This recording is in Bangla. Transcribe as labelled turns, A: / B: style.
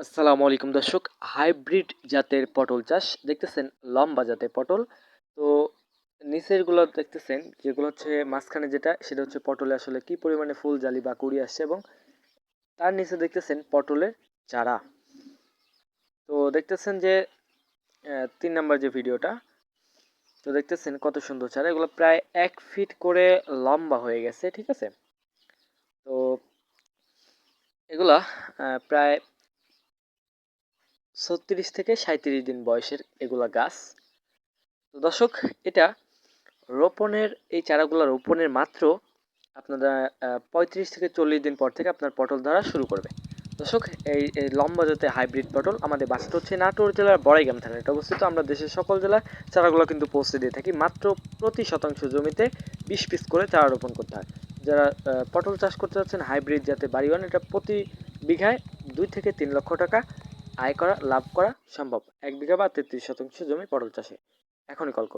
A: আসসালামু আলাইকুম দর্শক। হাইব্রিড জাতের পটল চাষ দেখতেছেন, লম্বা জাতের পটল। তো নিচের গুলো দেখতেছেন, যেগুলো হচ্ছে মাঝখানে যেটা সেটা হচ্ছে পটলে আসলে কি পরিমাণে ফুল জালি বা কুড়ি আসছে, এবং তার নিচে দেখতেছেন পটলের চারা। তো দেখতেছেন যে 3 নাম্বার যে ভিডিওটা, তো দেখতেছেন কত সুন্দর চারা, এগুলো প্রায় 1 ফিট করে লম্বা হয়ে গেছে, ঠিক আছে। তো এগুলা প্রায় 36 থেকে 37 দিন বয়সের এগুলা গাছ। তো দর্শক, এটা রোপণের এই চারাগুলো রোপণের মাত্র আপনারা 35 থেকে 40 দিন পর থেকে আপনার পটল ধরা শুরু করবে। দর্শক, এই লম্বা জাতের হাইব্রিড পটল আমাদের বাসাটা হচ্ছে নাটোর জেলার বড়াইগ্রাম থানায় এটা অবস্থিত। আমরা দেশের সকল জেলায় চারাগুলো কিন্তু পৌঁছে দিয়ে থাকি। মাত্র প্রতি শতাংশ জমিতে 20 পিস করে চারা রোপণ করতে হয়। যারা পটল চাষ করতে যাচ্ছেন হাইব্রিড জাতের বাড়িওয়ান, এটা প্রতি বিঘায় 2 থেকে 3 লক্ষ টাকা আয় করা, লাভ করা সম্ভব। 1 বিঘা বা 33 শতাংশ জমি পটল চাষে। এখনই কল করুন।